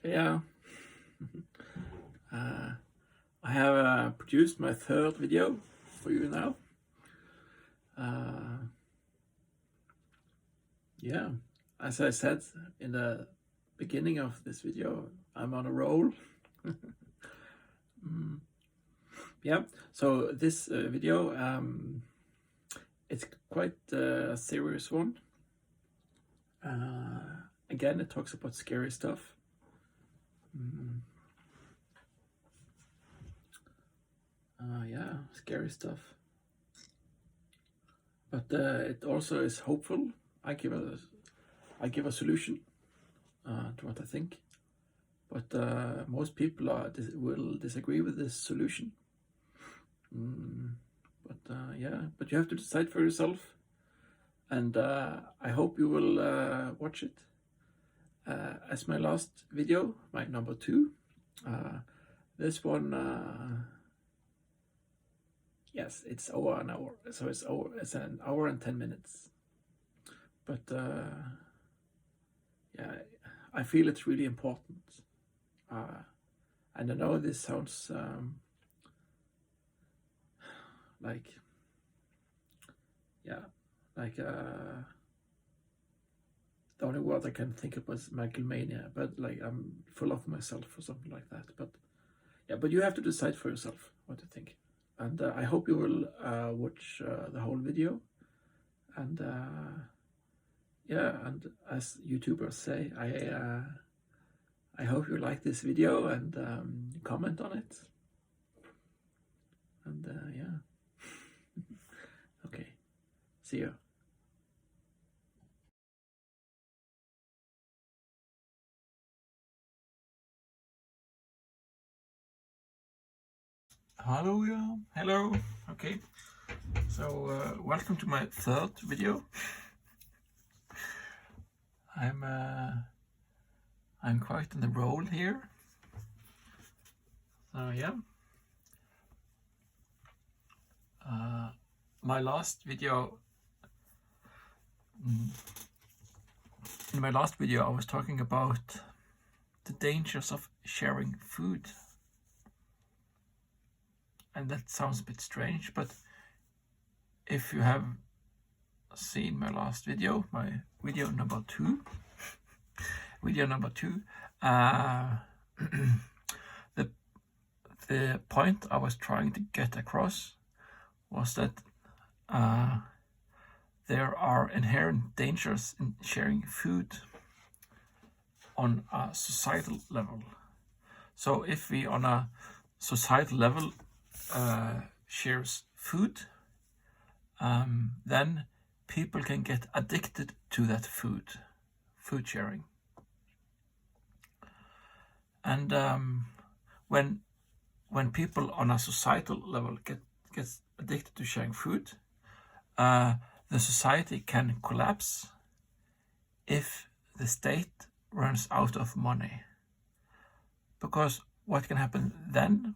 Yeah, I have produced my third video for you now. Yeah, as I said in the beginning of this video, I'm on a roll. Yeah, so this video, it's quite a serious one. Again, it talks about scary stuff. Yeah, scary stuff. But it also is hopeful. I give a solution to what I think. But most people will disagree with this solution. But you have to decide for yourself. And I hope you will watch it. As my last video, my number 2. This one, yes, it's over an hour. So it's an hour and 10 minutes. But yeah, I feel it's really important. And I know this sounds like the only word I can think of was megalomania, but like I'm full of myself or something like that. But yeah, but you have to decide for yourself what to think. And I hope you will watch the whole video. And yeah, and as YouTubers say, I hope you like this video and comment on it. And yeah. Okay. See you. Hello, yeah. Hello. Okay. So welcome to my third video. I'm quite on the roll here. So yeah. My last video. In my last video, I was talking about the dangers of sharing food. And that sounds a bit strange, but if you have seen my last video, my video number 2, the point I was trying to get across was that there are inherent dangers in sharing food on a societal level. So if we on a societal level shares food, then people can get addicted to that food sharing. And when people on a societal level gets addicted to sharing food, the society can collapse if the state runs out of money. Because what can happen then,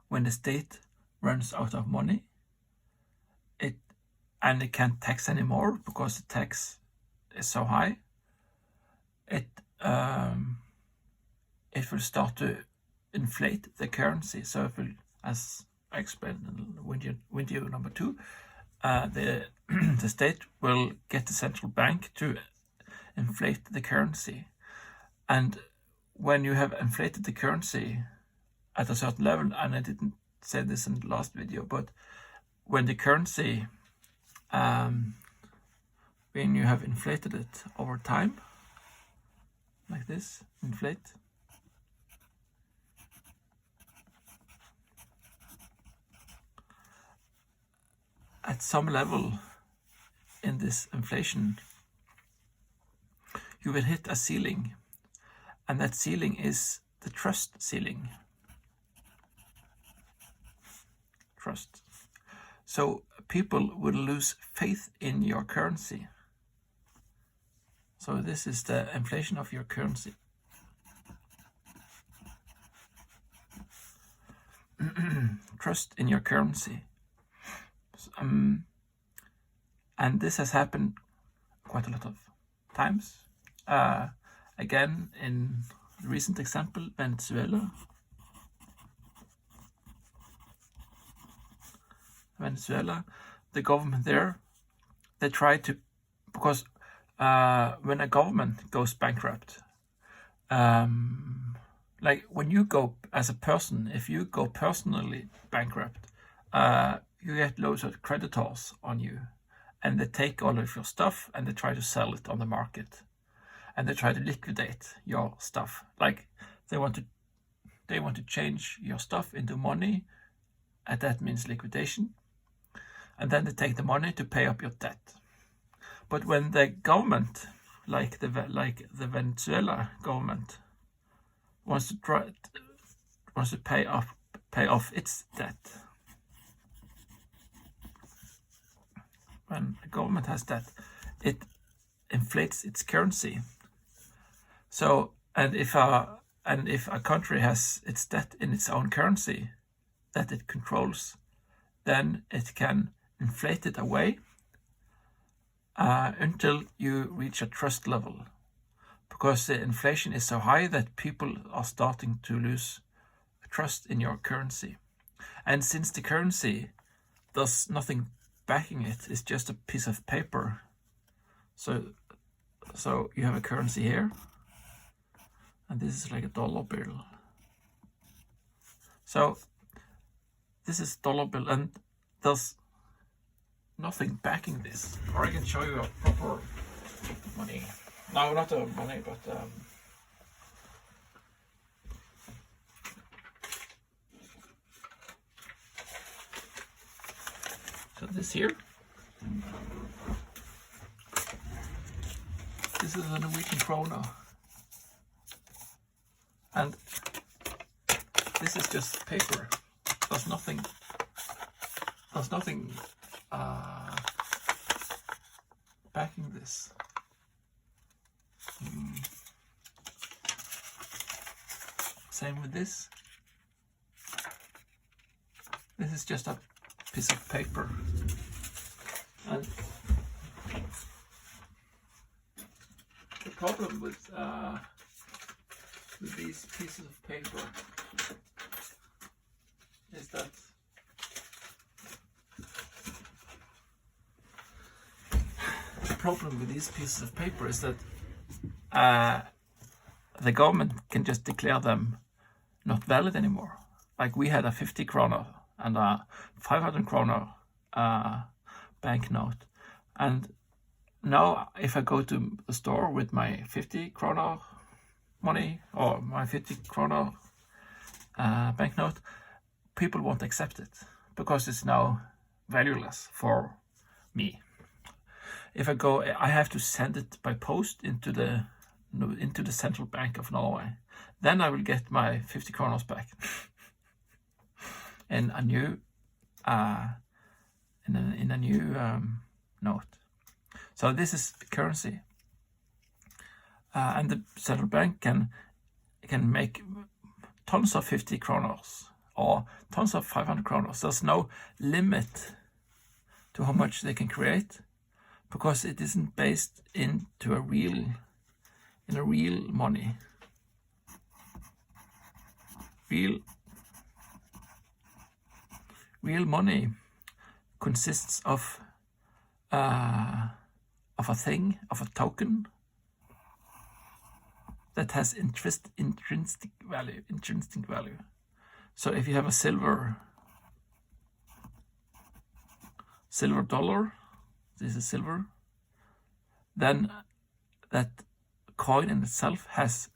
when the state runs out of money, it can't tax anymore because the tax is so high, it will start to inflate the currency. So it will, as I explained in video number 2, the state will get the central bank to inflate the currency. And when you have inflated the currency at a certain level, and I didn't say this in the last video, but when the currency, when you have inflated it over time, like this, inflate, at some level in this inflation, you will hit a ceiling, and that ceiling is the trust ceiling. Trust. So people will lose faith in your currency. So this is the inflation of your currency. Trust in your currency. And this has happened quite a lot of times. Again, in the recent example, Venezuela. The government there, they try to, because when a government goes bankrupt, like when you go as a person, if you go personally bankrupt, you get loads of creditors on you, and they take all of your stuff and they try to sell it on the market, and they try to liquidate your stuff. Like they want to change your stuff into money, and that means liquidation. And then they take the money to pay up your debt. But when the government, like the Venezuela government, wants to pay off its debt, when a government has debt, it inflates its currency. So, and if a country has its debt in its own currency that it controls, then it can inflate it away until you reach a trust level, because the inflation is so high that people are starting to lose trust in your currency. And since the currency does nothing backing it, it's just a piece of paper. So you have a currency here, and this is like a dollar bill. So this is dollar bill, and there's nothing backing this. Or I can show you a proper money. No, not a money, but so this here. This is a Norwegian kroner, and this is just paper. There's nothing backing this. Same with this. This is just a piece of paper. And the problem with these pieces of paper is that the government can just declare them not valid anymore. Like we had a 50 kroner and a 500 kroner banknote, and now if I go to the store with my 50 kroner money or my 50 kroner banknote, people won't accept it because it's now valueless for me. If I go, I have to send it by post into the central bank of Norway. Then I will get my 50 kroner back in a new note. So this is currency, and the central bank can make tons of 50 kroners or tons of 500 kroners. There's no limit to how much they can create, because it isn't based into a real money. Real money consists of a thing, of a token that has intrinsic value. So if you have a silver dollar, this is silver, then that coin in itself has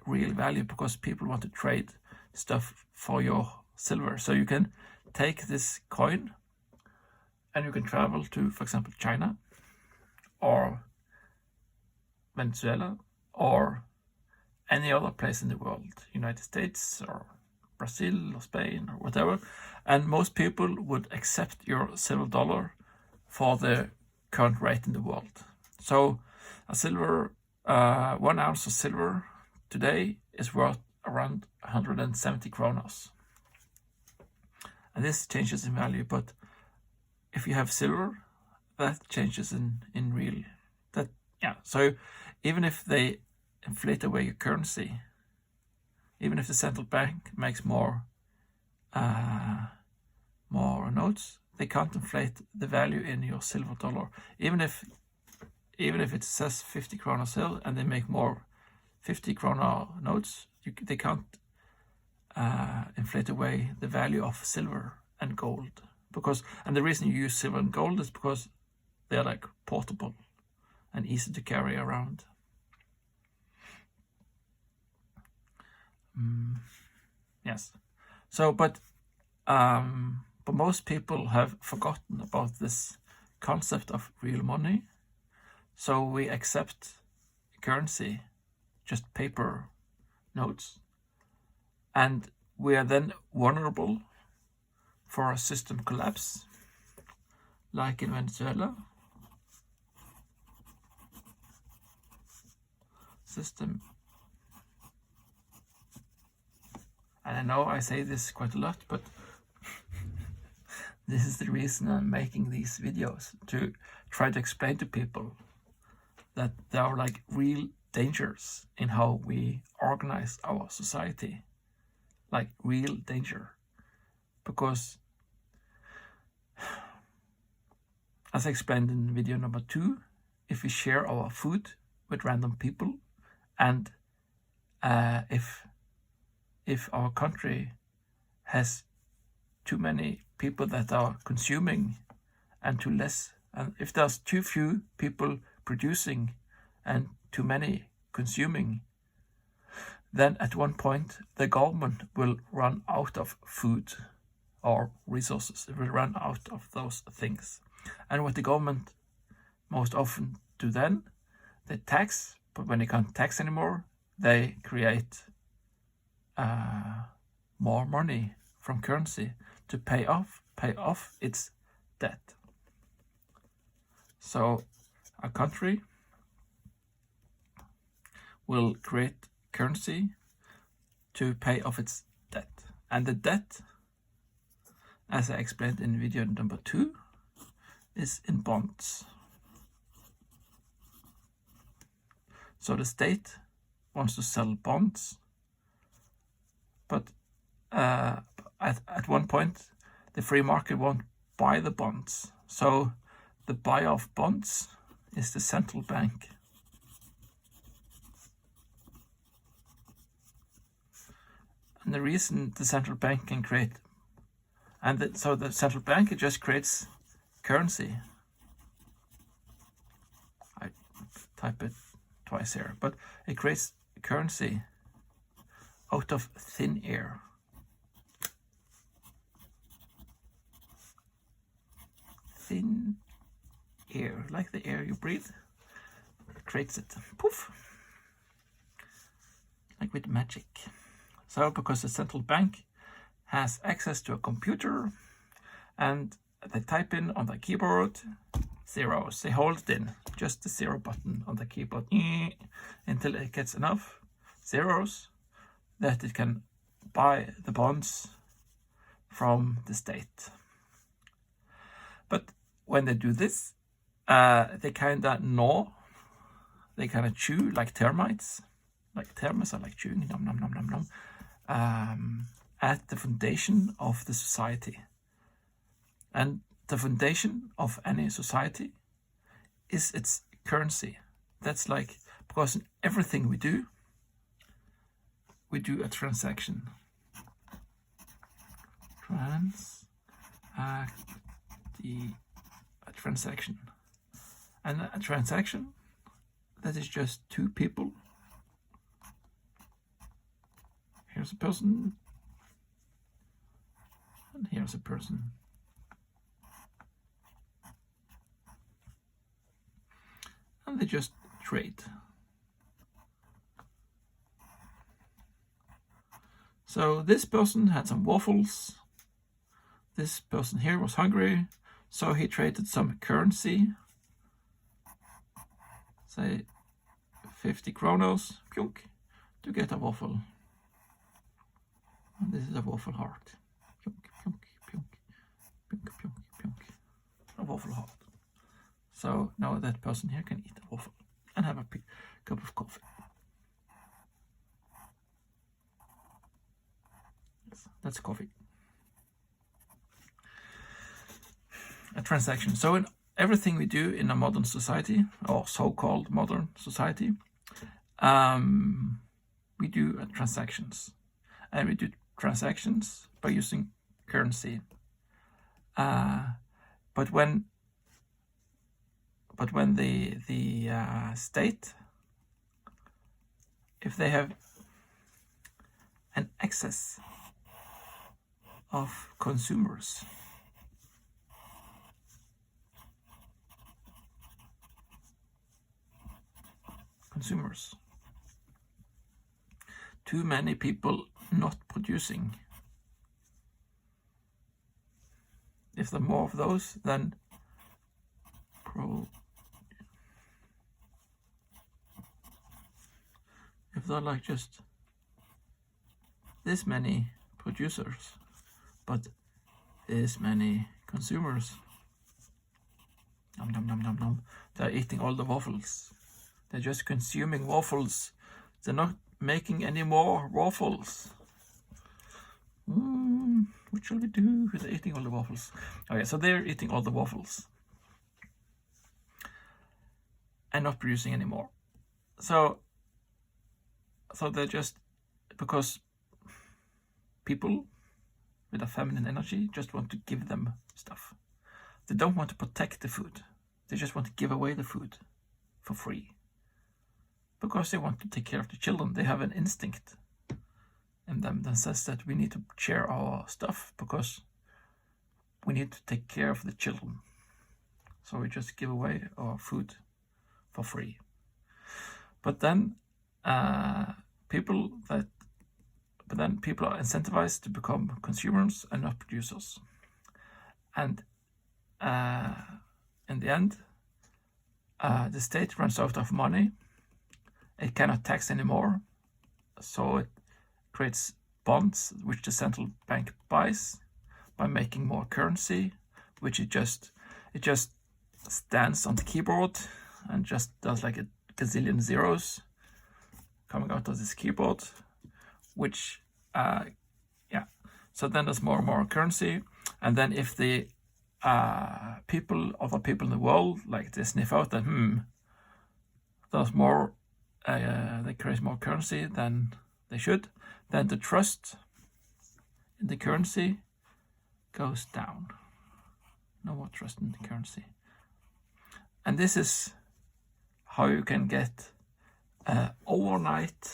real value because people want to trade stuff for your silver. So you can take this coin and you can travel to, for example, China or Venezuela or any other place in the world, United States or Brazil or Spain or whatever, and most people would accept your silver dollar for the current rate in the world. So a silver, 1 ounce of silver today is worth around 170 kroners. And this changes in value, but if you have silver, that changes in real. So even if they inflate away your currency. Even if the central bank makes more notes, they can't inflate the value in your silver dollar. Even if it says 50 kroner still, and they make more 50 kroner notes, they can't inflate away the value of silver and gold. And the reason you use silver and gold is because they're like portable and easy to carry around. Yes. So, but most people have forgotten about this concept of real money. So we accept currency, just paper notes, and we are then vulnerable for a system collapse, like in Venezuela. System. And I know I say this quite a lot, but this is the reason I'm making these videos, to try to explain to people that there are like real dangers in how we organize our society, like real danger. Because, as I explained in video number 2, if we share our food with random people, and if our country has too many people that are consuming and too less, and if there's too few people producing and too many consuming, then at one point the government will run out of food or resources. It will run out of those things. And what the government most often do then, they tax, but when they can't tax anymore, they create more money from currency to pay off its debt. So a country will create currency to pay off its debt. And the debt, as I explained in video number 2, is in bonds. So the state wants to sell bonds, but at one point the free market won't buy the bonds. So the buyer of bonds is the central bank. And the reason the central bank can create, so the central bank, it just creates currency. I type it twice here, but it creates currency out of thin air. Thin air, like the air you breathe, it creates it. Poof! Like with magic. So because the central bank has access to a computer, and they type in on the keyboard zeros. They hold it in, just the 0 button on the keyboard, until it gets enough zeros that it can buy the bonds from the state. But when they do this, they kind of gnaw, they kind of chew like termites. Like termites are like chewing, nom nom nom nom nom, at the foundation of the society. And the foundation of any society is its currency. That's like, because in everything we do a transaction. A transaction. And a transaction, that is just two people. Here's a person, and here's a person. And they just trade. So this person had some waffles. This person here was hungry, so he traded some currency. Say 50 kronos, punk, to get a waffle. And this is a waffle heart. Punk, punk, punk, punk, punk, punk. A waffle heart. So now that person here can eat a waffle and have a cup of coffee. That's coffee. A transaction. So in everything we do in a modern society, or so-called modern society, we do transactions, and we do transactions by using currency. But when the state, if they have an excess of consumers, too many people not producing, if there are more of those, then if there are like just this many producers but this many consumers, nom nom nom nom nom, they're eating all the waffles. They're just consuming waffles. They're not making any more waffles. What shall we do? They're eating all the waffles. Okay, so they're eating all the waffles and not producing anymore. So they're just, because people with a feminine energy just want to give them stuff. They don't want to protect the food. They just want to give away the food for free. Because they want to take care of the children. They have an instinct in them that says that we need to share our stuff because we need to take care of the children. So we just give away our food for free. But then people are incentivized to become consumers and not producers. And in the end, the state runs out of money. It cannot tax anymore, so it creates bonds, which the central bank buys by making more currency, which it just stands on the keyboard and just does like a gazillion zeros coming out of this keyboard, which so then there's more and more currency, and then if the other people in the world, like, they sniff out that there's more, they create more currency than they should, then the trust in the currency goes down. No more trust in the currency. And this overnight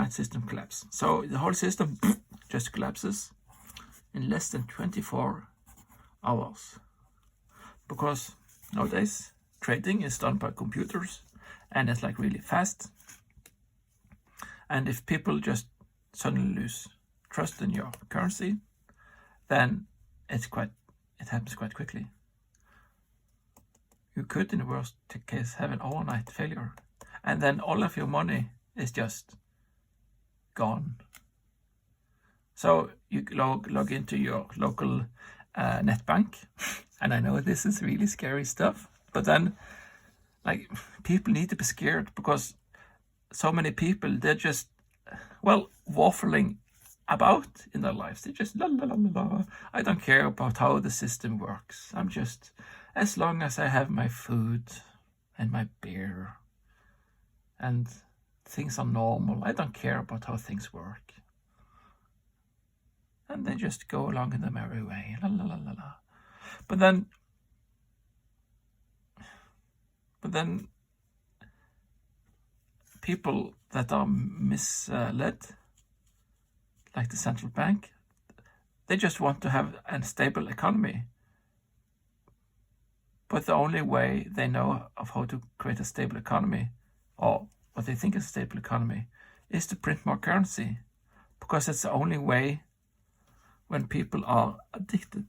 system collapse. So the whole system just collapses in less than 24 hours. Because nowadays trading is done by computers and it's like really fast. And if people just suddenly lose trust in your currency, then it happens quite quickly. You could, in the worst case, have an overnight failure, and then all of your money is just gone. So you log into your local net bank, and I know this is really scary stuff, but then, like, people need to be scared because so many people, they're just, waffling about in their lives. They just la la la la la. I don't care about how the system works. I'm just, as long as I have my food and my beer and things are normal, I don't care about how things work. And they just go along in their merry way. La la la la la. But then people that are misled, like the central bank, they just want to have a stable economy. But the only way they know of how to create a stable economy, or what they think is a stable economy, is to print more currency. Because it's the only way when people are addicted.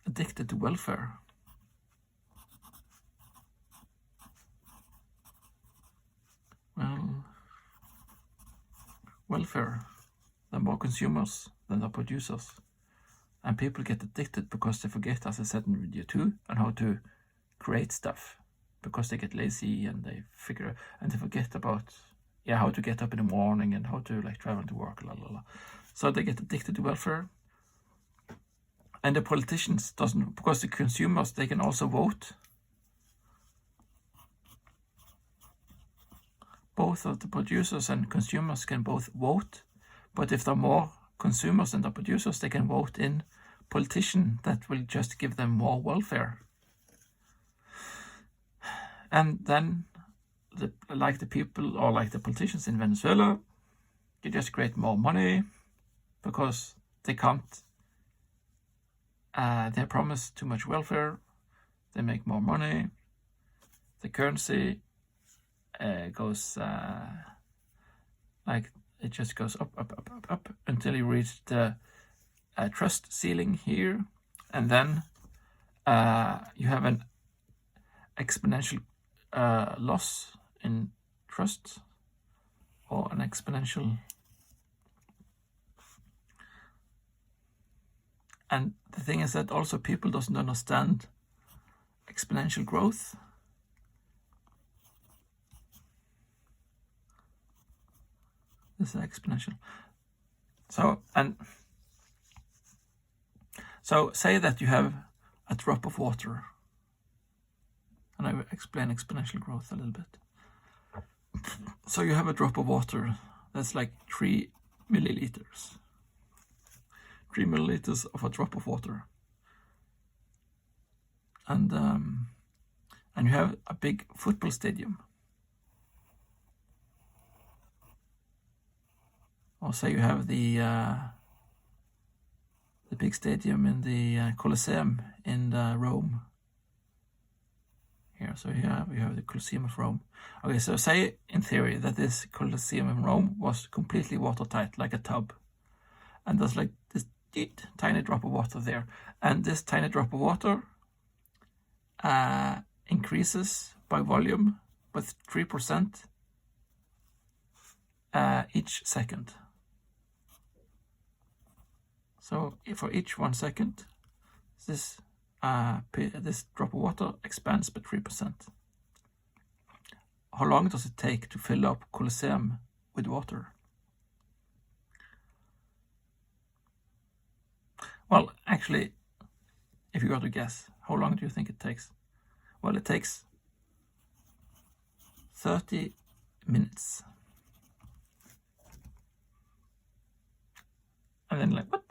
Addicted to welfare. Well, welfare, there are more consumers than there are producers. And people get addicted because they forget, as I said in video 2, on how to create stuff. Because they get lazy and they forget about how to get up in the morning and how to like travel to work, So they get addicted to welfare. And the politicians doesn't, because the consumers, they can also vote. Both of the producers and consumers can both vote, but if there are more consumers than the producers, they can vote in politician that will just give them more welfare. And then, like the people or like the politicians in Venezuela, they just create more money because they can't. They promise too much welfare. They make more money. The currency goes like it just goes up until you reach the trust ceiling here, and then you have an exponential loss in trust, or an exponential. And the thing is that also people doesn't understand exponential growth. This is exponential. So say that you have a drop of water, and I will explain exponential growth a little bit. So you have a drop of water that's like 3 milliliters. 3 milliliters of a drop of water. And you have a big football stadium. Or say you have the big stadium in the Colosseum in Rome. Here, so here we have the Colosseum of Rome. Okay, so say in theory that this Colosseum in Rome was completely watertight, like a tub. And there's like this tiny drop of water there. And this tiny drop of water increases by volume with 3% each second. So for each 1 second, this drop of water expands by 3%. How long does it take to fill up Colosseum with water? Well, actually, if you got to guess, how long do you think it takes? Well, it takes 30 minutes. And then like, what?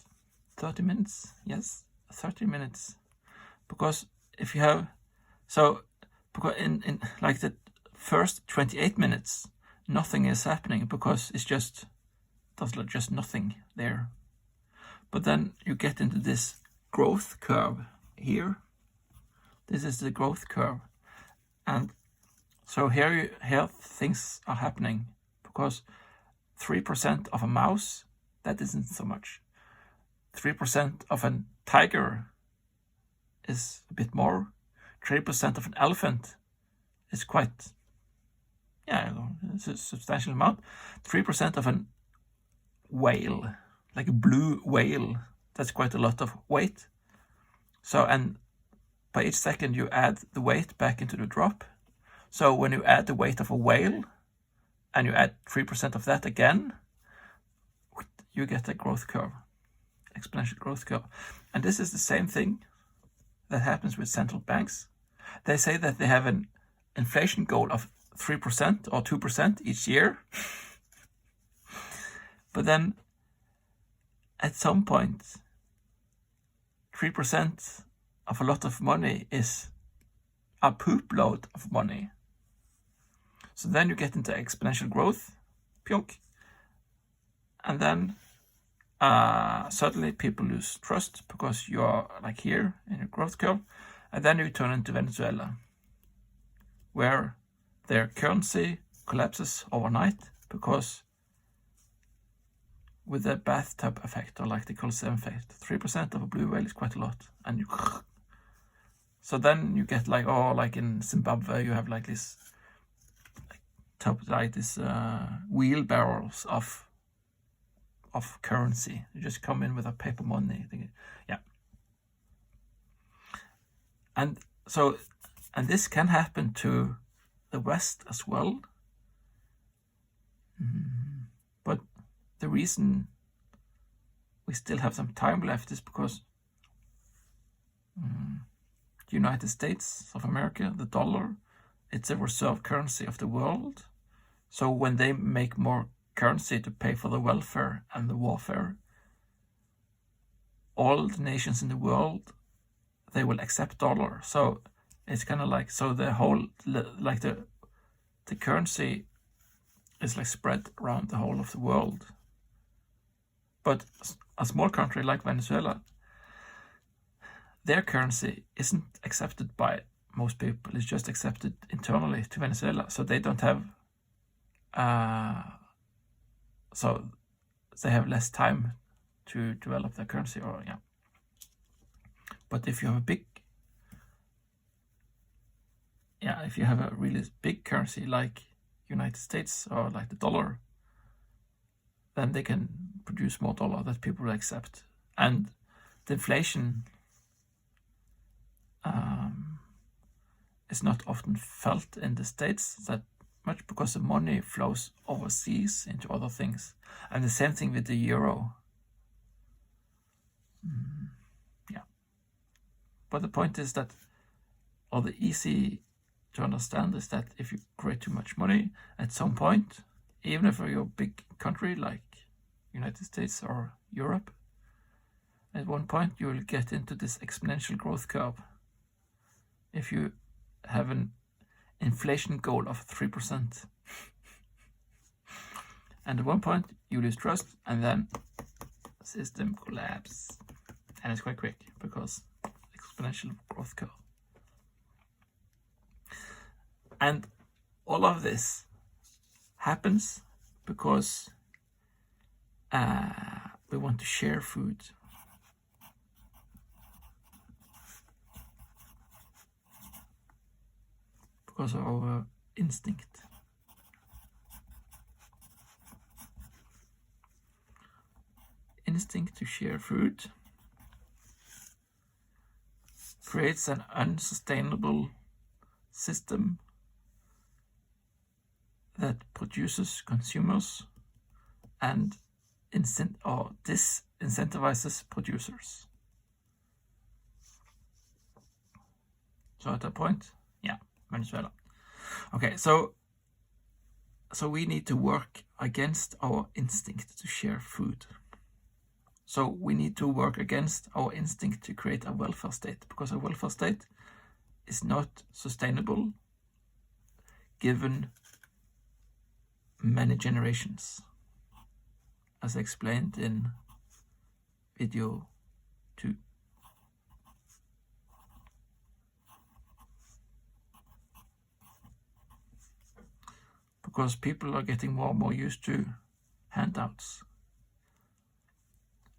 30 minutes? Yes, 30 minutes. Because if you have, because in like the first 28 minutes, nothing is happening because there's just nothing there. But then you get into this growth curve here. This is the growth curve. And so here things are happening, because 3% of a mouse, that isn't so much. 3% of a tiger is a bit more. 3% of an elephant is quite, it's a substantial amount. 3% of a whale, like a blue whale, that's quite a lot of weight. So, and by each second you add the weight back into the drop. So when you add the weight of a whale and you add 3% of that again, you get a growth curve, exponential growth curve. And this is the same thing that happens with central banks. They say that they have an inflation goal of 3% or 2% each year. But then at some point, 3% of a lot of money is a poop load of money. So then you get into exponential growth, pionk, and then suddenly people lose trust because you are like here in a growth curve, and then you turn into Venezuela, where their currency collapses overnight because with the bathtub effect, or like the Colosseum effect, 3% of a blue whale is quite a lot, and you. So then you get like, like in Zimbabwe, you have like this, wheelbarrows of of currency. You just come in with a paper money. Yeah. And this can happen to the West as well. But the reason we still have some time left is because the United States of America, the dollar, it's a reserve currency of the world. So when they make more currency to pay for the welfare and the warfare, all the nations in the world, they will accept dollar. So it's kind of like, so the whole, like the currency is like spread around the whole of the world. But a small country like Venezuela, their currency isn't accepted by most people. It's just accepted internally to Venezuela. So they don't have, so they have less time to develop their currency, or yeah. But if you have if you have a really big currency like United States or like the dollar, then they can produce more dollar that people will accept. And the inflation is not often felt in the States that much because the money flows overseas into other things. And the same thing with the euro. Yeah. But the point is that, or the easy to understand is that if you create too much money, at some point, even if you're a big country like United States or Europe, at one point you will get into this exponential growth curve. If you have an inflation goal of 3%, and at one point you lose trust, and then the system collapses, and it's quite quick because exponential growth curve. And all of this happens because we want to share food. Because of our instinct. Instinct to share food creates an unsustainable system that produces consumers and disincentivizes producers. So at that point, yeah, Venezuela. Okay, so we need to work against our instinct to share food. So we need to work against our instinct to create a welfare state, because a welfare state is not sustainable given many generations, as explained in video 2. Because people are getting more and more used to handouts.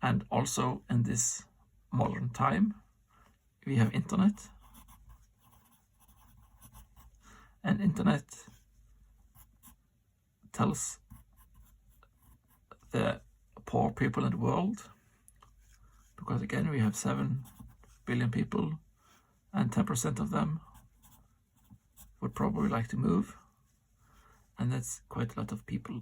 And also in this modern time, we have internet. And internet tells the poor people in the world, because again we have 7 billion people and 10% of them would probably like to move, and that's quite a lot of people.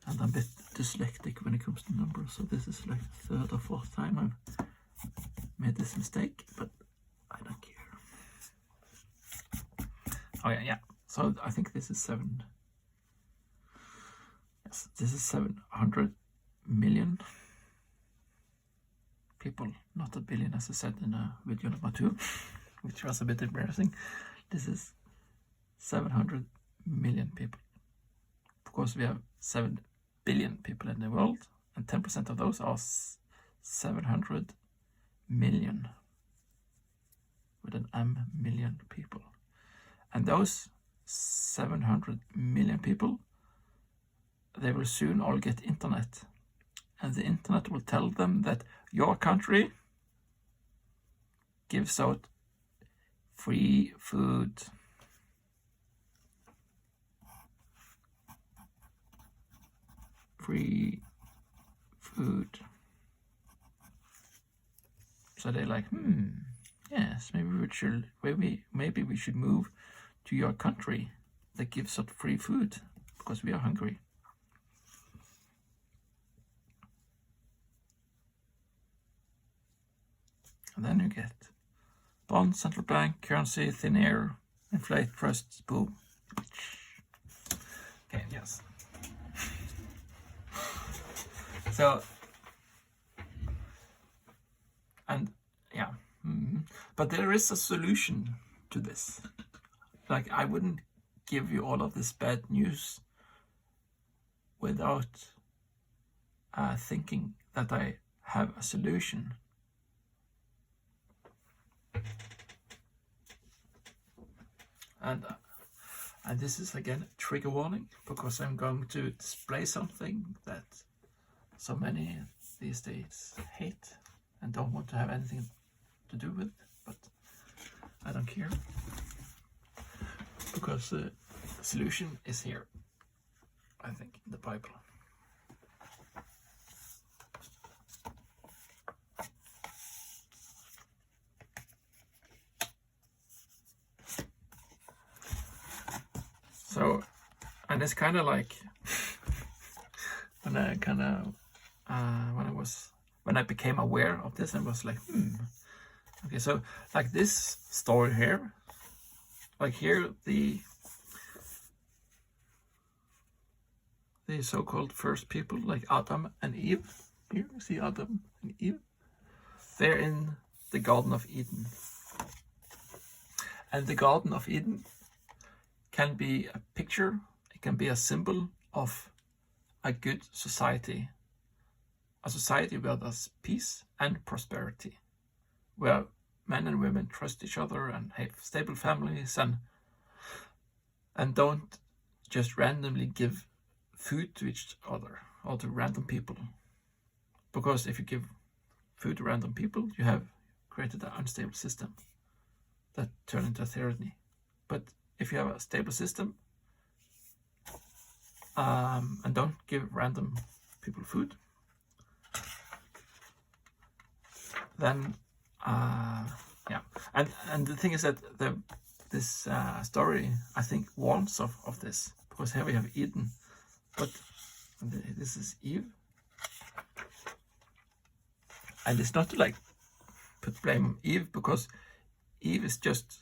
And I'm a bit dyslexic when it comes to numbers, so this is like the 3rd or 4th time I've made this mistake, but I don't care. Oh yeah. So I think this is 7. Yes, this is 700 million people, not a billion, as I said in video number 2, which was a bit embarrassing. This is 700 million people, because we have 7 billion people in the world, and 10% of those are 700 million, with an M, million people. And those 700 million people, they will soon all get internet. And the internet will tell them that your country gives out free food. Free food. So they're like, yes, maybe we should move to your country that gives us free food because we are hungry. And then you get bond, central bank, currency, thin air, inflate, trust, boom. Okay, yes. So, and yeah, but there is a solution to this. Like, I wouldn't give you all of this bad news without thinking that I have a solution. And this is again a trigger warning, because I'm going to display something that so many these days hate and don't want to have anything to do with, but I don't care, because the solution is here, I think, in the Bible. So, and it's kind of like when I became aware of this, and was like, okay, so like this story here, like here the so-called first people, like Adam and Eve. Here you see Adam and Eve. They're in the Garden of Eden, and the Garden of Eden can be a picture, it can be a symbol of a good society. A society where there's peace and prosperity, where men and women trust each other and have stable families, and don't just randomly give food to each other or to random people. Because if you give food to random people, you have created an unstable system that turns into a tyranny. But if you have a stable system and don't give random people food, then yeah. And the thing is that this story, I think, warns of this, because here we have Eden, but this is Eve, and it's not to like put blame on Eve, because Eve is just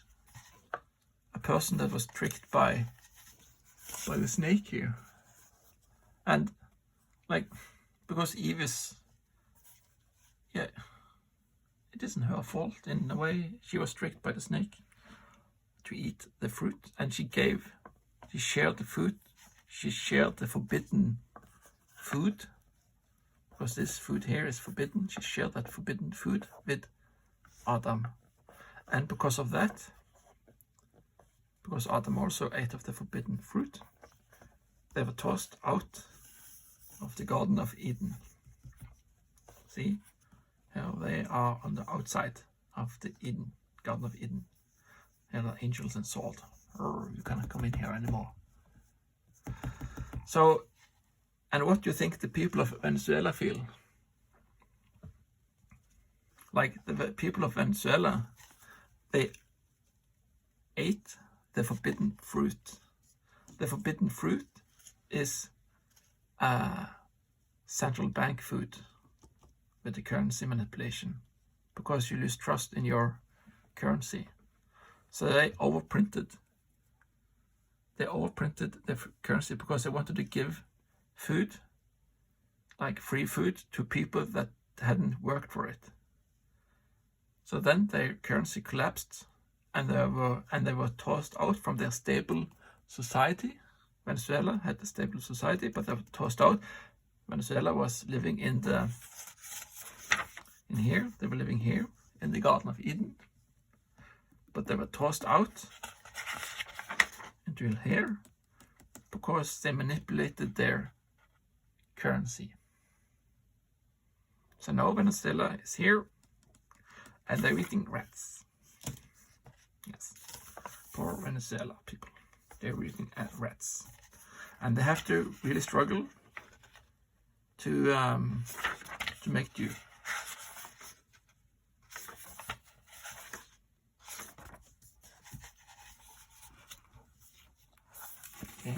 a person that was tricked by the snake here, and like, because Eve is, yeah, it isn't her fault in a way. She was tricked by the snake to eat the fruit, and she shared the food. She shared the forbidden food, because this food here is forbidden. She shared that forbidden food with Adam, and because of that, because Adam also ate of the forbidden fruit, they were tossed out of the Garden of Eden. See? Here they are on the outside of the Garden of Eden. Here are angels and salt. You cannot come in here anymore. So, and what do you think the people of Venezuela feel? Like, the people of Venezuela, they ate the forbidden fruit. The forbidden fruit is central bank food with the currency manipulation, because you lose trust in your currency. So they overprinted the currency because they wanted to give food, like free food, to people that hadn't worked for it. So then their currency collapsed, and they were tossed out from their stable society. Venezuela had a stable society, but they were tossed out. Venezuela was living here. They were living here in the Garden of Eden, but they were tossed out into here because they manipulated their currency. So now Venezuela is here, and they're eating rats. Yes. for Venezuela people. They're eating rats, and they have to really struggle to make do. Okay.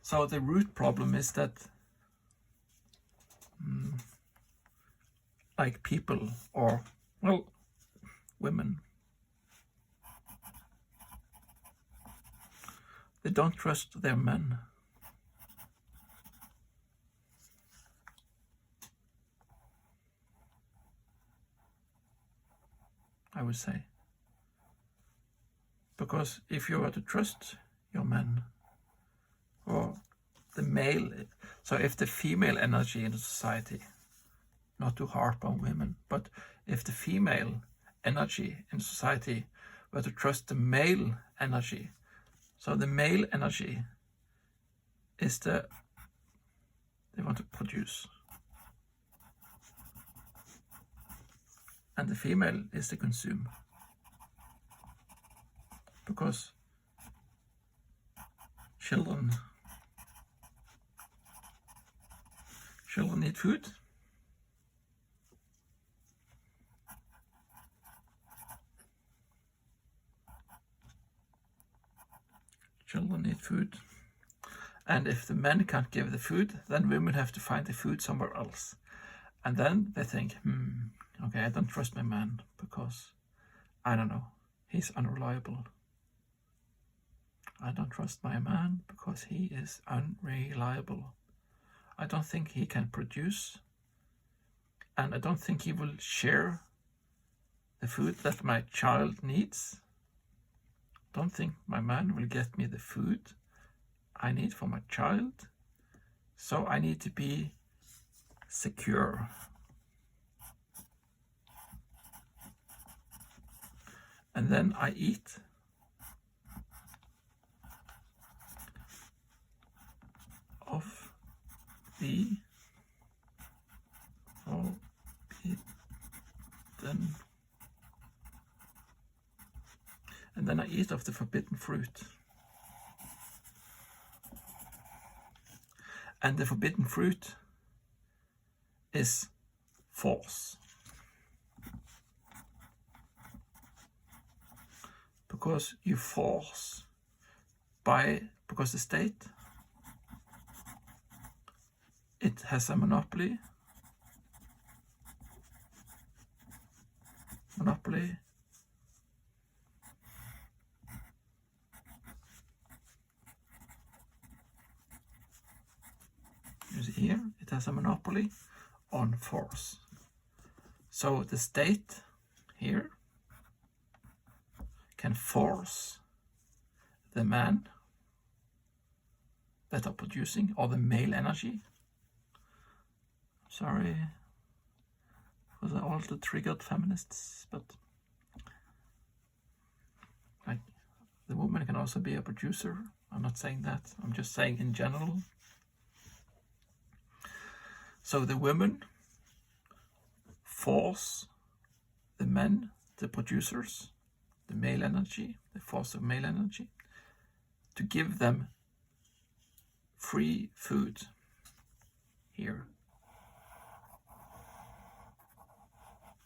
So the root problem is that like people, or well, women, they don't trust their men. I would say. Because if you are to trust your men, or the male, so if the female energy in the society, not to harp on women, but if the female energy in society were to trust the male energy, so the male energy is they want to produce, and the female is to consume. Because children need food. Children need food. And if the men can't give the food, then women have to find the food somewhere else. And then they think, okay, I don't trust my man because, I don't know, he's unreliable. I don't trust my man because he is unreliable. I don't think he can produce, and I don't think he will share the food that my child needs. Don't think my man will get me the food I need for my child. So I need to be secure. And then I eat. Of the forbidden, and then I eat of the forbidden fruit. And the forbidden fruit is force. Because you force because the state, it has a monopoly you see here, it has a monopoly on force. So the state here can force the man that are producing, or the male energy. Sorry for all the triggered feminists, but like, the woman can also be a producer. I'm not saying that, I'm just saying in general. So the women force the men, the producers, the male energy, the force of male energy, to give them free food here.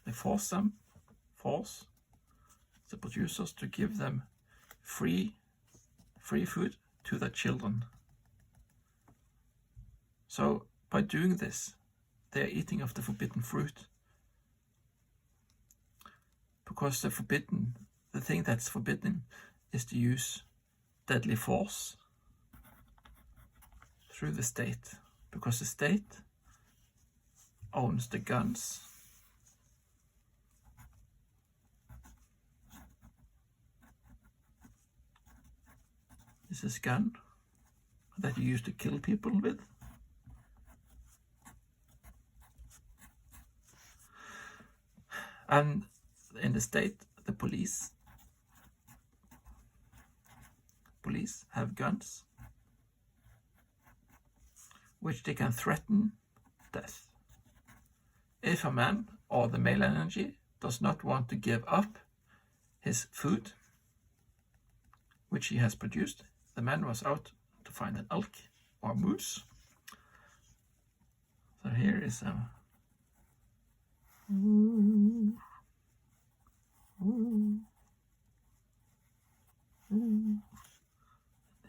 They force the producers to give them free food to their children. So by doing this, they are eating of the forbidden fruit. Because the thing that's forbidden is to use deadly force through the state. Because the state owns the guns. This is a gun that you use to kill people with. And in the state, the police have guns, which they can threaten death if a man or the male energy does not want to give up his food, which he has produced, the man was out to find an elk or moose. So here is a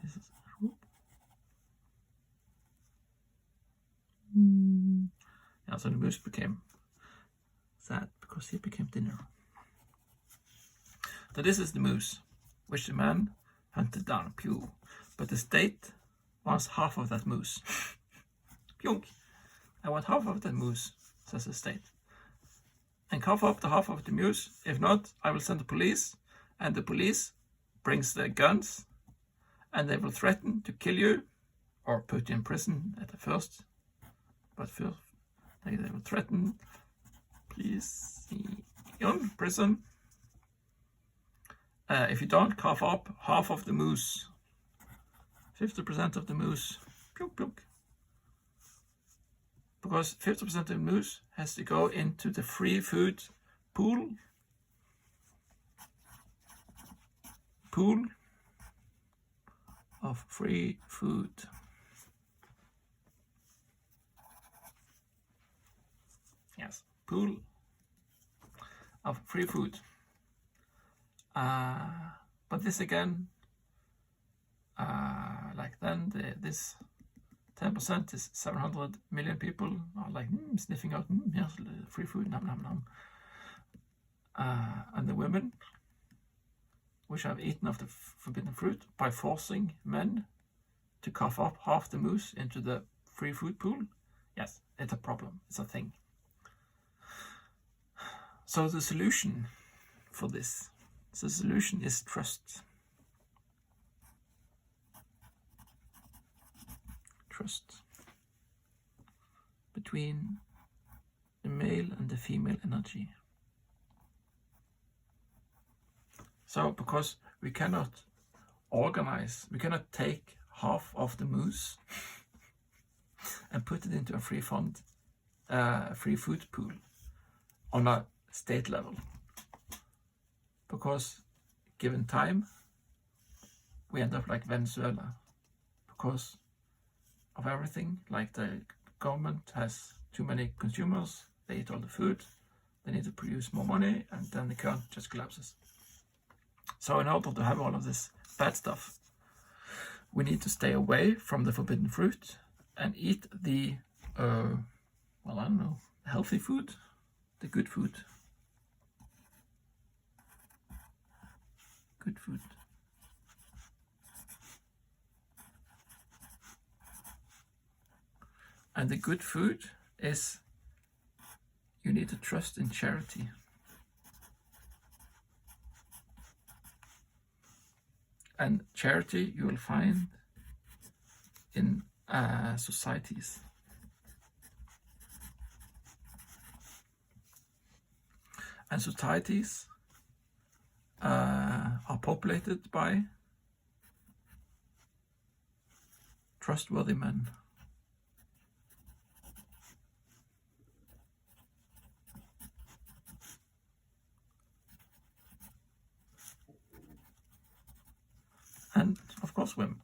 this is yeah, so the moose became sad because he became thinner. So this is the moose, which the man hunted down. Pew. But the state wants half of that moose. Punk. I want half of that moose, says the state. And cough up the half of the moose. If not, I will send the police. And the police brings the guns. And they will threaten to kill you or put you in prison at the first. But first, they will threaten, please, in prison. If you don't cough up half of the moose, 50% of the moose, plunk, plunk. Because 50% of the moose has to go into the free food pool of free food. Yes, pool of free food. But this again, like then this 10% is 700 million people are like sniffing out, here's free food, nom nom nom. And the women, which have eaten of the forbidden fruit by forcing men to cough up half the moose into the free food pool, yes, it's a problem, it's a thing. So the solution for this, the solution is trust. Trust between the male and the female energy. So, because we cannot organize, we cannot take half of the moose and put it into a free food pool on a state level. Because given time, we end up like Venezuela. Because of everything, like the government has too many consumers, they eat all the food, they need to produce more money, and then the current just collapses. So in order to have all of this bad stuff, we need to stay away from the forbidden fruit and eat the, healthy food, the good food. Good food. And the good food is, you need to trust in charity. And charity you will find in societies. And societies are populated by trustworthy men. And of course women.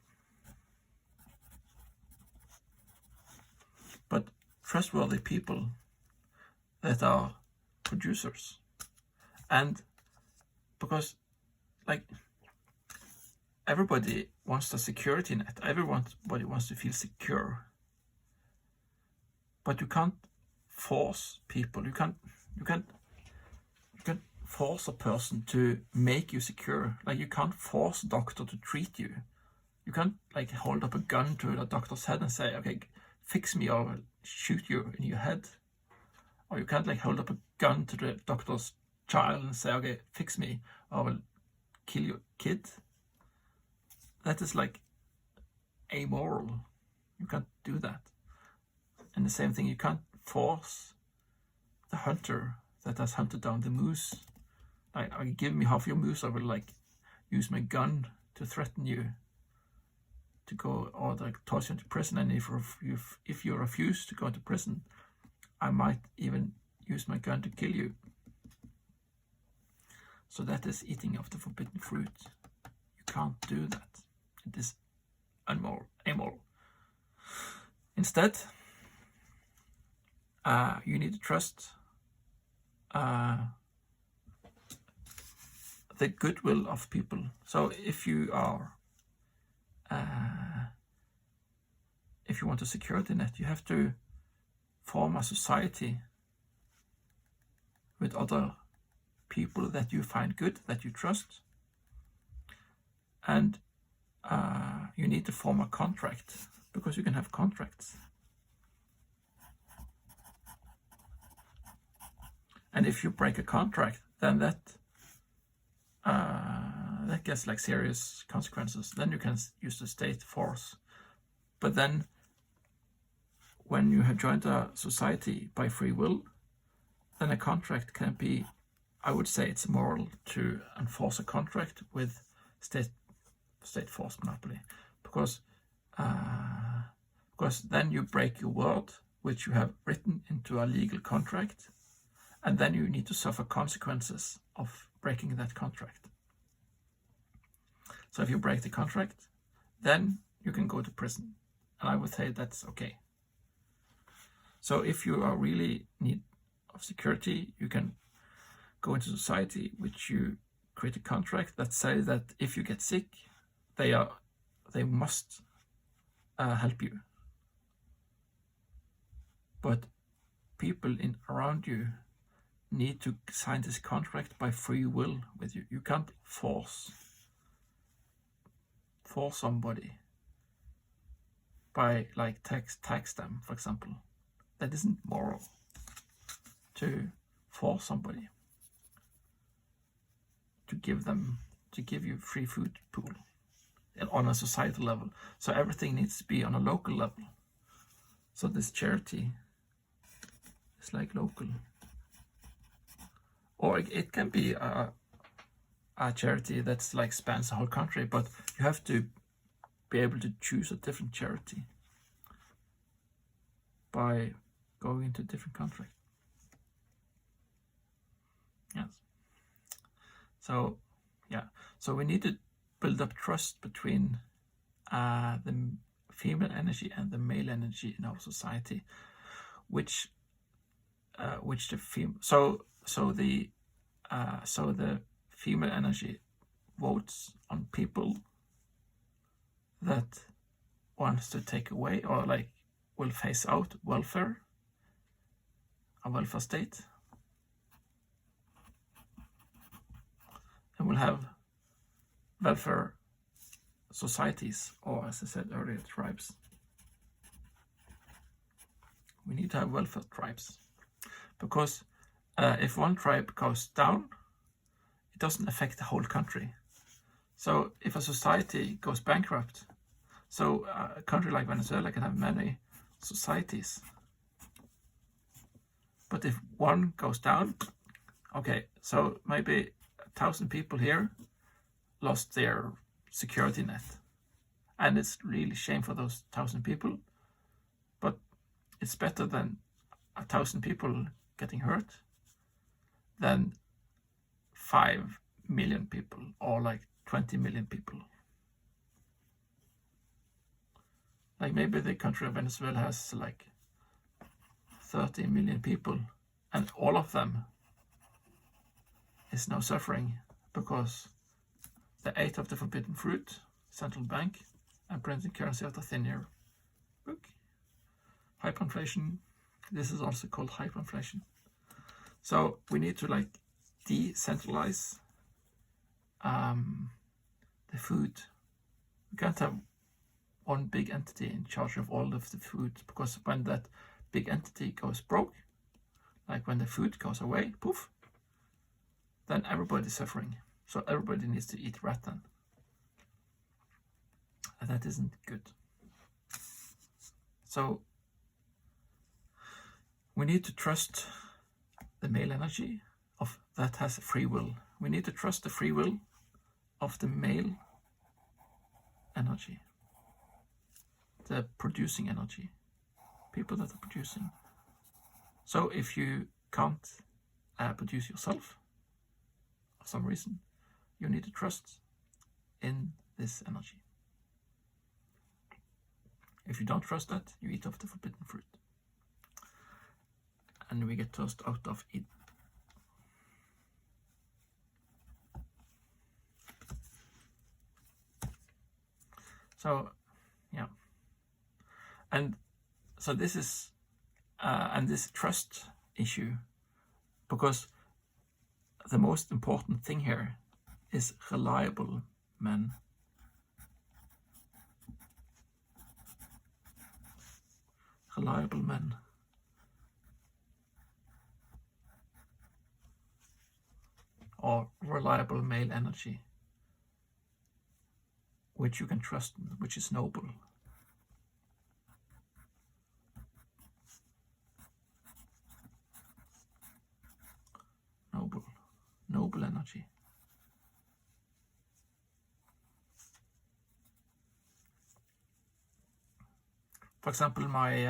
But trustworthy people that are producers. And because like everybody wants a security net, everybody wants to feel secure. But you can't force people, you can't force a person to make you secure. Like you can't force a doctor to treat you. You can't like hold up a gun to a doctor's head and say, okay, fix me or I'll shoot you in your head. Or you can't like hold up a gun to the doctor's child and say, okay, fix me or I will kill your kid. That is like amoral. You can't do that. And the same thing, you can't force the hunter that has hunted down the moose. Like, give me half your moose, I will like use my gun to threaten you to go or like toss you into prison. And if you refuse to go into prison, I might even use my gun to kill you. So that is eating of the forbidden fruit. You can't do that. It is immoral. Instead, you need to trust the goodwill of people. So if you want a security net, you have to form a society with other people that you find good, that you trust, and you need to form a contract, because you can have contracts. And if you break a contract, then that gets like serious consequences. Then you can use the state force. But then when you have joined a society by free will, then a contract can be, I would say it's moral to enforce a contract with state force monopoly, because then you break your word, which you have written into a legal contract, and then you need to suffer consequences of breaking that contract. So if you break the contract, then you can go to prison, and I would say that's okay. So if you are really in need of security, you can go into society, which you create a contract that says that if you get sick, they must help you. But people around you need to sign this contract by free will with you. You can't force somebody by like tax them, for example. That isn't moral to force somebody to give you free food pool on a societal level. So everything needs to be on a local level. So this charity is like local, or it can be a charity that's like spans the whole country, but you have to be able to choose a different charity by going into a different contract. Yes. So yeah, so we need to build up trust between the female energy and the male energy in our society, which the female energy votes on people that wants to take away or like will phase out welfare, a welfare state, and will have welfare societies, or as I said earlier, tribes. We need to have welfare tribes, because if one tribe goes down, it doesn't affect the whole country. So if a society goes bankrupt, so a country like Venezuela can have many societies, but if one goes down, okay, so maybe 1,000 people here lost their security net, and it's really shame for those 1,000 people, but it's better than 1,000 people getting hurt than 5 million people or like 20 million people. Like maybe the country of Venezuela has like 30 million people, and all of them is now suffering because they ate of the forbidden fruit, central bank, and printing currency out of thin air. Look, hyperinflation. This is also called hyperinflation. So we need to like decentralize the food. We can't have one big entity in charge of all of the food, because when that big entity goes broke, like when the food goes away, poof, then everybody's suffering. So everybody needs to eat rat then. And that isn't good. So we need to trust the male energy of that has free will. We need to trust the free will of the male energy, the producing energy, people that are producing. So if you can't produce yourself for some reason, you need to trust in this energy. If you don't trust that, you eat of the forbidden fruit. And we get tossed out of Eden. So, yeah. And so this is, and this trust issue, because the most important thing here is reliable men. Reliable men. Or reliable male energy, which you can trust in, which is noble. Noble energy. For example, my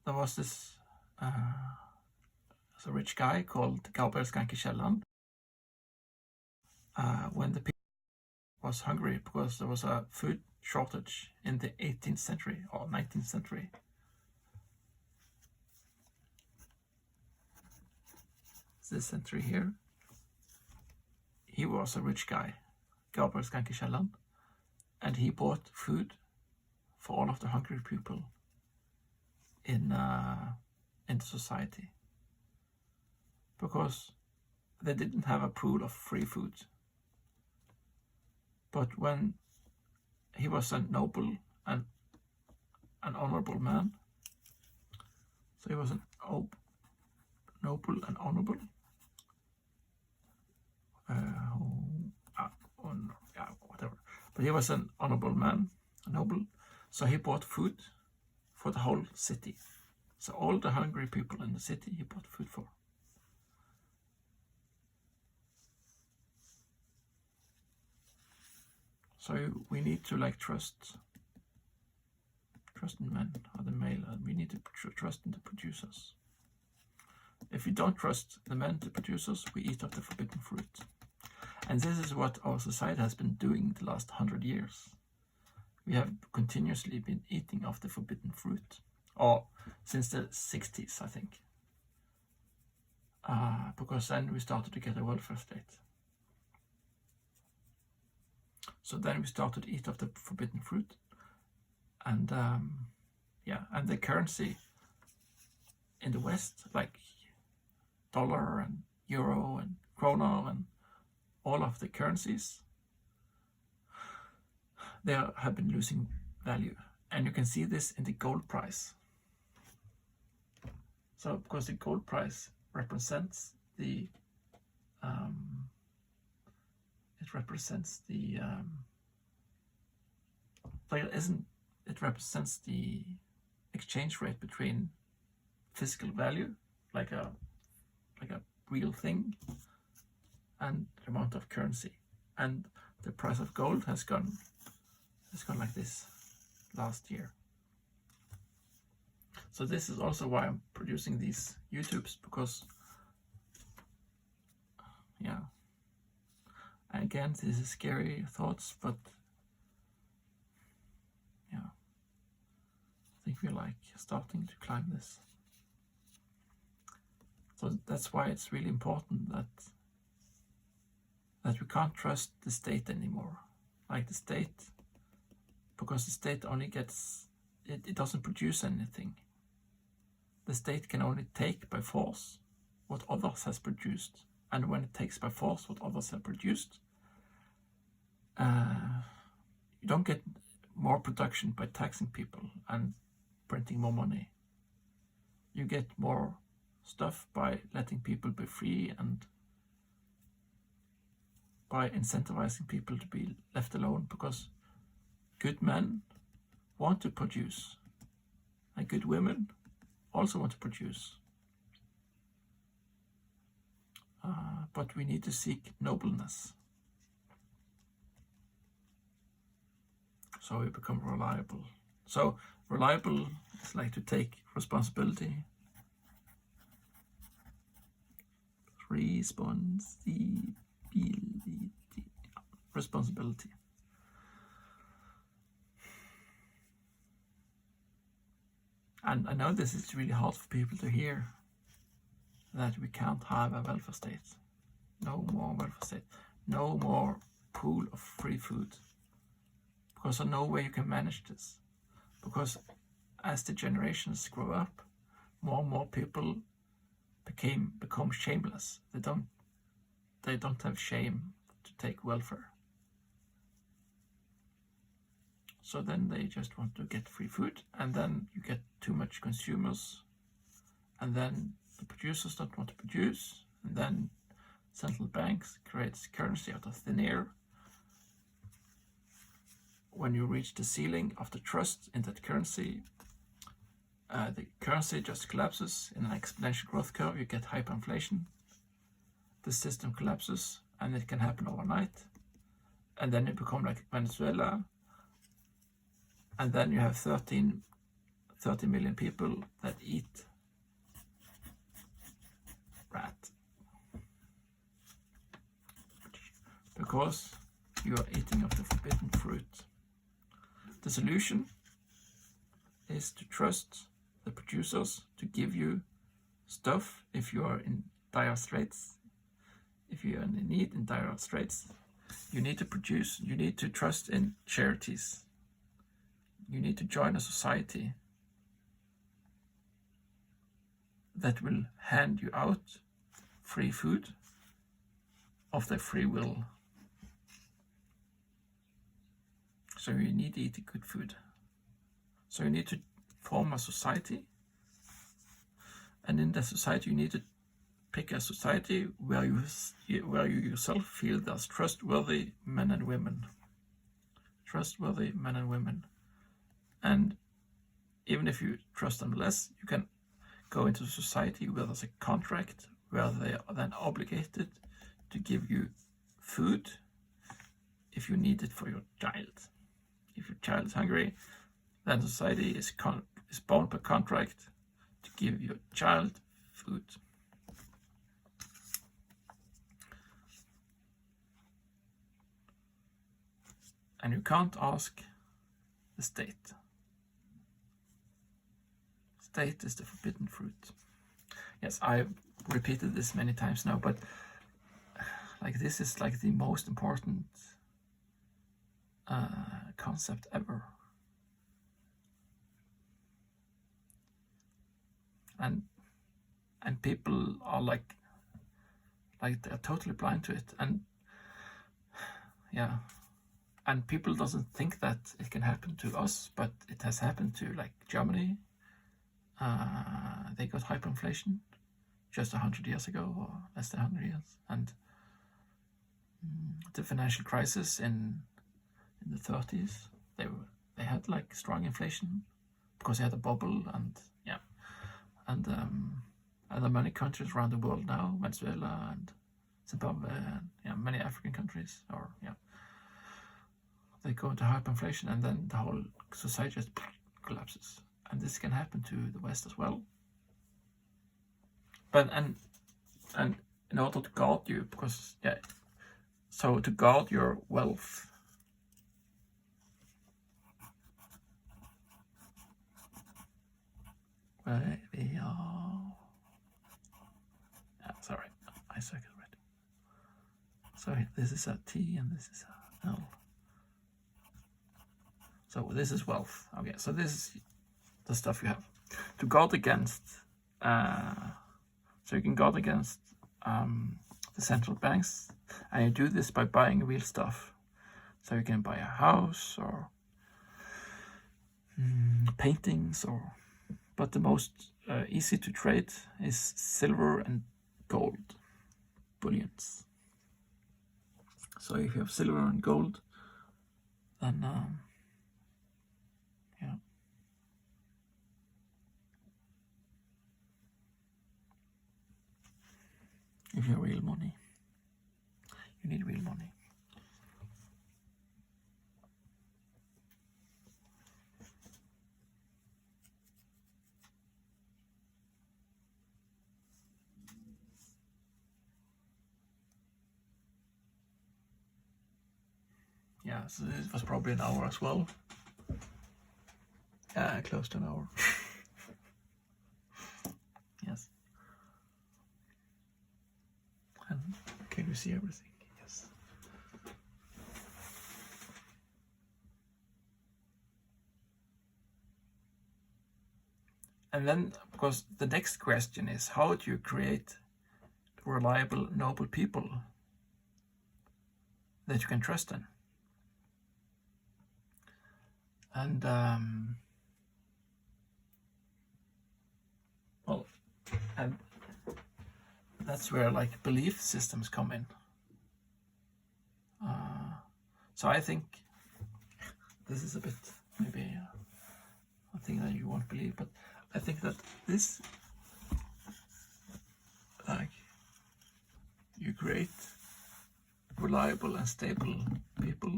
there was this a rich guy called Gabriel Skanke Kielland. When the people was hungry because there was a food shortage in the 18th century or 19th century. This century here, he was a rich guy, Gabriel Skanke Kielland, and he bought food for all of the hungry people in the society, because they didn't have a pool of free food. But when he was a noble and an honorable man, so he was a noble and honorable, whatever. But he was an honorable man, a noble, so he bought food for the whole city. So all the hungry people in the city he bought food for. So we need to trust in men, or the male, and we need to trust in the producers. If we don't trust the men, the producers, we eat of the forbidden fruit. And this is what our society has been doing the last 100 years. We have continuously been eating of the forbidden fruit, or since the 60s, I think. Because then we started to get a welfare state. So then we started to eat of the forbidden fruit, and and the currency in the West, like dollar and euro and krona and all of the currencies, they have been losing value, and you can see this in the gold price. So because the gold price represents the it represents the exchange rate between physical value, like a real thing, and the amount of currency. And the price of gold has gone like this last year. So this is also why I'm producing these YouTubes, because again, this is scary thoughts, but I think we're starting to climb this. So that's why it's really important that we can't trust the state anymore. Like the state, because the state only gets, it doesn't produce anything. The state can only take by force what others has produced. And when it takes by force what others have produced, you don't get more production by taxing people and printing more money. You get more stuff by letting people be free and by incentivizing people to be left alone, because good men want to produce and good women also want to produce. but we need to seek nobleness. So we become reliable. So reliable is like to take responsibility. Responsibility. And I know this is really hard for people to hear, that we can't have a welfare state. No more welfare state. No more pool of free food. Because there's no way you can manage this. Because as the generations grow up, more and more people become shameless. They don't have shame to take welfare. So then they just want to get free food, and then you get too much consumers, and then the producers don't want to produce, and then central banks creates currency out of thin air. When you reach the ceiling of the trust in that currency, the currency just collapses in an exponential growth curve. You get hyperinflation. The system collapses, and it can happen overnight. And then you become like Venezuela. And then you have 30 million people that eat rat. Because you are eating of the forbidden fruit. The solution is to trust the producers to give you stuff if you are in dire straits. If you are in need, in dire straits, you need to produce. You need to trust in charities. You need to join a society that will hand you out free food of their free will. So you need to eat good food. So you need to form a society, and in that society you need to pick a society where you yourself feel there's trustworthy men and women. Trustworthy men and women. And even if you trust them less, you can go into a society where there's a contract, where they are then obligated to give you food if you need it for your child. If your child is hungry, then society is bound by contract to give your child food. And you can't ask the state. State is the forbidden fruit. Yes, I've repeated this many times now, but like this is like the most important concept ever. And people are like they're totally blind to it, and yeah, and people doesn't think that it can happen to us, but it has happened to like Germany. They got hyperinflation just 100 years ago, or less than 100 years, and the financial crisis in the 30s, they had like strong inflation because they had a bubble, and yeah, and there are many countries around the world now, Venezuela and Zimbabwe, and many African countries, they go into hyperinflation, and then the whole society just collapses. And this can happen to the West as well. But and in order to guard you, because so to guard your wealth, where we are. Sorry, I circled right. So this is a T and this is a L. So this is wealth. Okay, so this is the stuff you have to guard against. So you can guard against the central banks, and you do this by buying real stuff. So you can buy a house or paintings, but the most easy to trade is silver and gold bullions. So if you have silver and gold, then if you have real money. You need real money. Yeah, so this was probably an hour as well. Yeah, close to an hour. Yes. And can you see everything? Yes. And then, of course, the next question is, how do you create reliable, noble people that you can trust in? And well, and that's where like belief systems come in. So I think this is a bit maybe a thing that you won't believe, but I think that this, like, you create reliable and stable people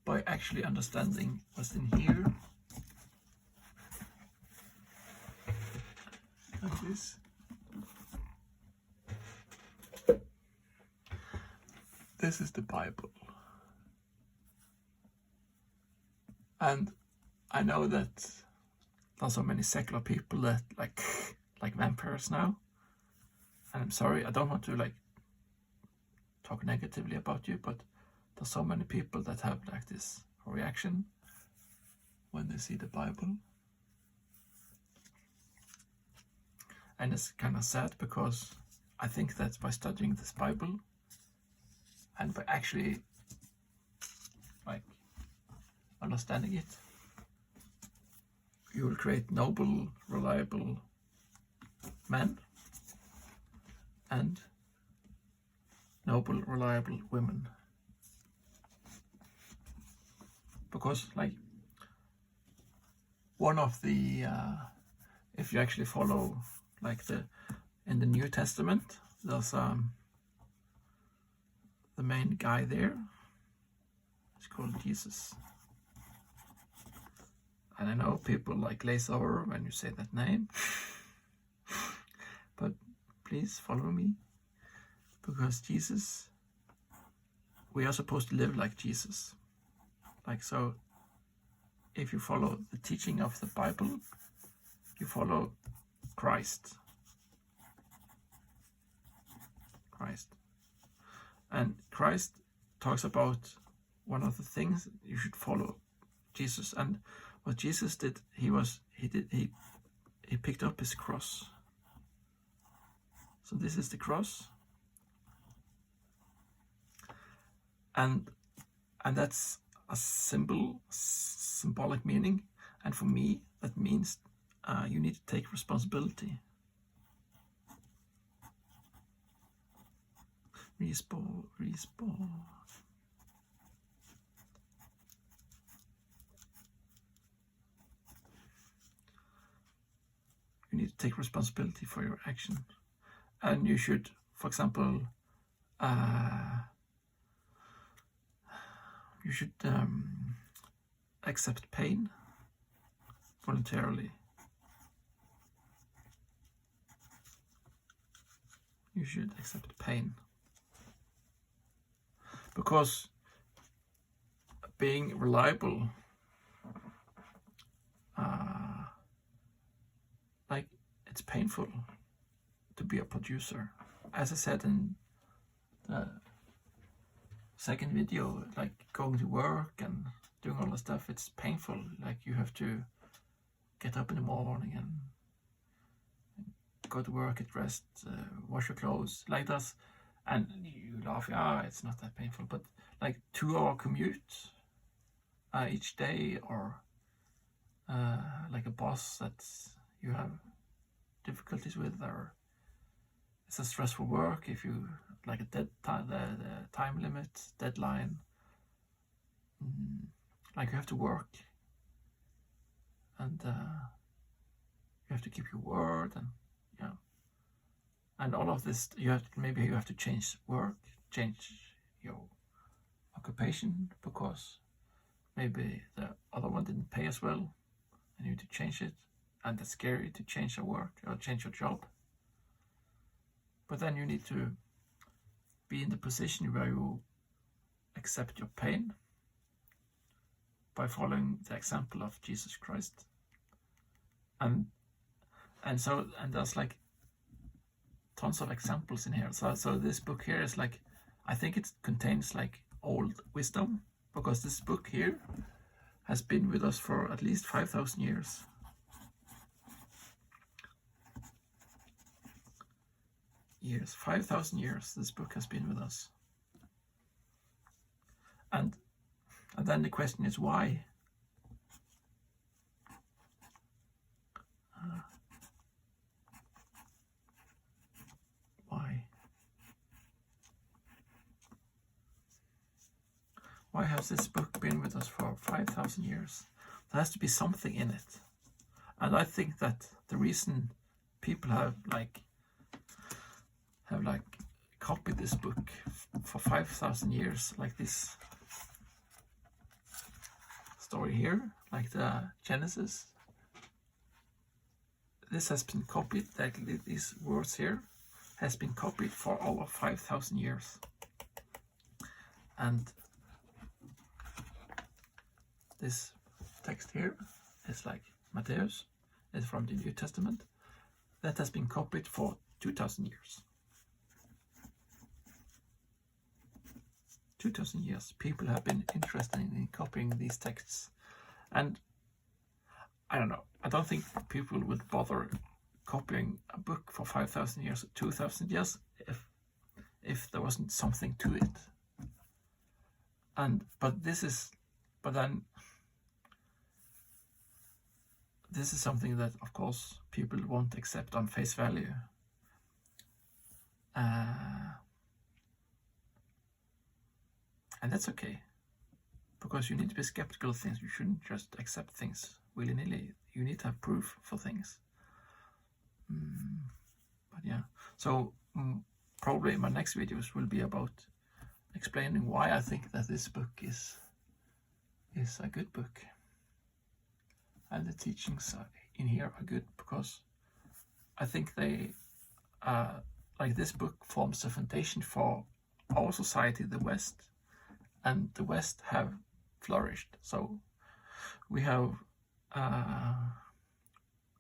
by actually understanding what's in here and this. This is the Bible. And I know that there's so many secular people that like vampires now. And I'm sorry, I don't want to like talk negatively about you, but there's so many people that have like this reaction when they see the Bible. And it's kind of sad, because I think that by studying this Bible and by actually like understanding it, you will create noble, reliable men and noble, reliable women. Because like one of the, if you actually follow like in the New Testament, there's the main guy there. It's called Jesus. And I know people like glaze over when you say that name, but please follow me, because Jesus, we are supposed to live like Jesus. Like, so if you follow the teaching of the Bible, you follow Christ. And Christ talks about one of the things you should follow Jesus. And what Jesus did, he picked up his cross. So this is the cross, and that's a symbolic meaning. And for me, that means you need to take responsibility. Respawn. You need to take responsibility for your action. And you should, for example, you should accept pain voluntarily. You should accept pain. Because being reliable, like, it's painful to be a producer. As I said in the second video, like going to work and doing all the stuff, it's painful. Like, you have to get up in the morning and go to work, get dressed, wash your clothes, like that. And you laugh, it's not that painful, but like 2-hour commute each day, or like a boss that you have difficulties with, or it's a stressful work if you like a the time limit, deadline, like you have to work, and you have to keep your word, and and all of this, you have to change work, change your occupation because maybe the other one didn't pay as well and you need to change it, and it's scary to change your work or change your job. But then you need to be in the position where you accept your pain by following the example of Jesus Christ. And there's like tons of examples in here. So this book here is like, I think it contains like old wisdom, because this book here has been with us for at least 5,000 years. 5,000 years this book has been with us. And then the question is why? Why has this book been with us for 5,000 years? There has to be something in it. And I think that the reason people have copied this book for 5,000 years, like this story here, like the Genesis, this has been copied, like these words here has been copied for over 5,000 years. And this text here is like Matthäus, is from the New Testament, that has been copied for 2,000 years. 2,000 years people have been interested in copying these texts. And I don't know, I don't think people would bother copying a book for 5,000 years or 2,000 years if there wasn't something to it. But this is something that, of course, people won't accept on face value. And that's okay, because you need to be skeptical of things. You shouldn't just accept things willy-nilly. You need to have proof for things. But yeah, so probably my next videos will be about explaining why I think that this book is a good book. And the teachings in here are good, because I think they, like this book forms the foundation for our society, the West, and the West have flourished. So we have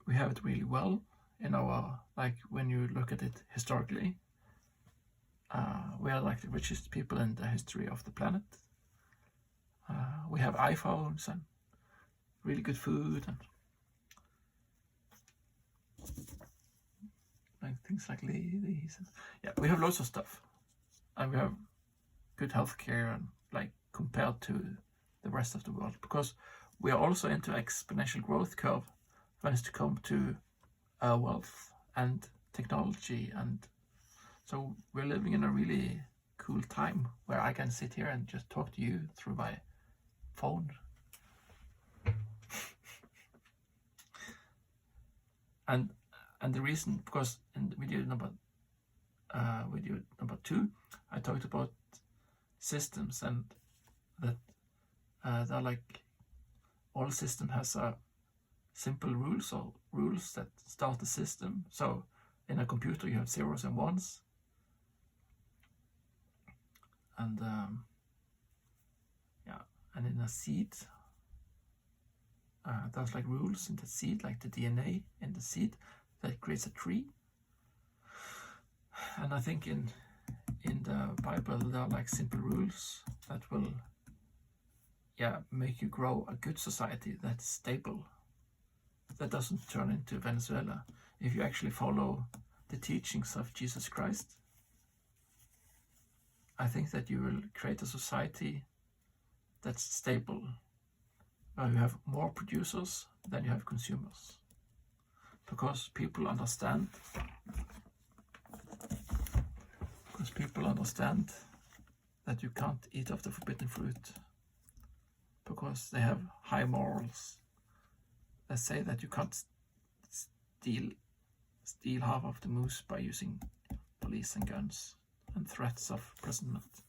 it really well in our, like when you look at it historically, we are like the richest people in the history of the planet. We have iPhones and really good food and like things like these. Yeah, we have lots of stuff, and we have good healthcare, and like compared to the rest of the world, because we are also into exponential growth curve when it's to come to wealth and technology, and so we're living in a really cool time where I can sit here and just talk to you through my phone. And the reason, because in the video number 2, I talked about systems, and that they're like, all system has a simple rules, or rules that start the system. So in a computer you have zeros and ones, and and in a seed there's like rules in the seed, like the DNA in the seed that creates a tree. And I think in the Bible there are like simple rules that will make you grow a good society that's stable, that doesn't turn into Venezuela. If you actually follow the teachings of Jesus Christ, I think that you will create a society that's stable, where you have more producers than you have consumers, because people understand that you can't eat of the forbidden fruit, because they have high morals that say that you can't steal half of the moose by using police and guns and threats of imprisonment.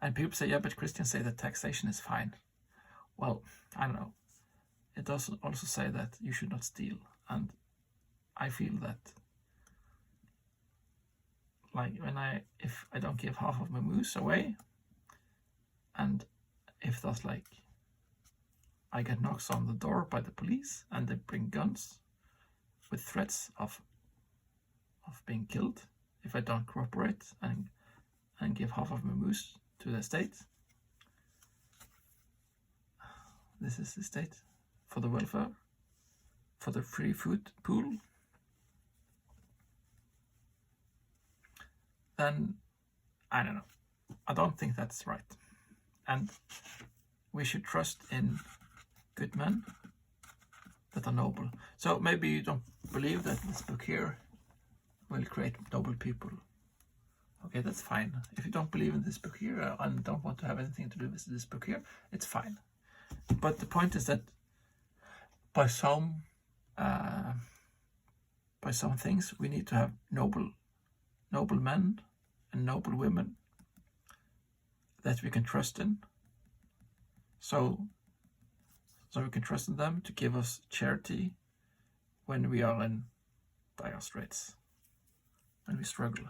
And people say, yeah, but Christians say that taxation is fine. Well, I don't know. It does also say that you should not steal. And I feel that, like, if I don't give half of my moose away, and if that's like, I get knocks on the door by the police and they bring guns with threats of being killed if I don't cooperate and give half of my moose to the state. This is the state for the welfare, for the free food pool. Then I don't know. I don't think that's right. And we should trust in good men that are noble. So maybe you don't believe that this book here will create noble people. Okay, that's fine. If you don't believe in this book here and don't want to have anything to do with this book here, it's fine. But the point is that by some things we need to have noble men and noble women that we can trust in. So we can trust in them to give us charity when we are in dire straits, when we struggle.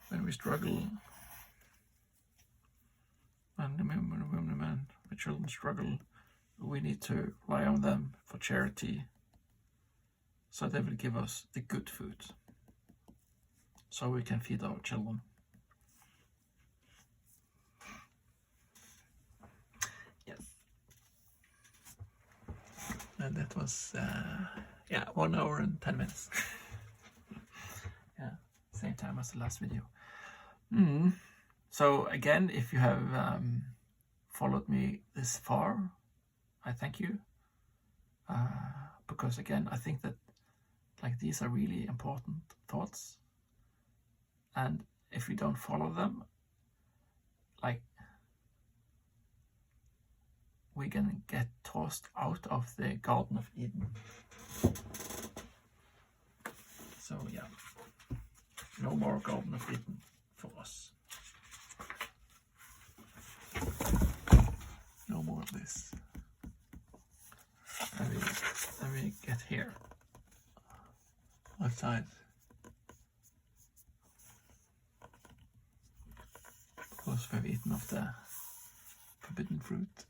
When we struggle, when the women and men, the children struggle, we need to rely on them for charity, so they will give us the good food, so we can feed our children. Yes. And that was, 1 hour and 10 minutes. Yeah, same time as the last video. So again, if you have followed me this far, I thank you. Because again, I think that like these are really important thoughts. And if we don't follow them, like we can get tossed out of the Garden of Eden. So yeah, no more Garden of Eden for us. No more of this. And we get here outside. Because we've eaten of the forbidden fruit.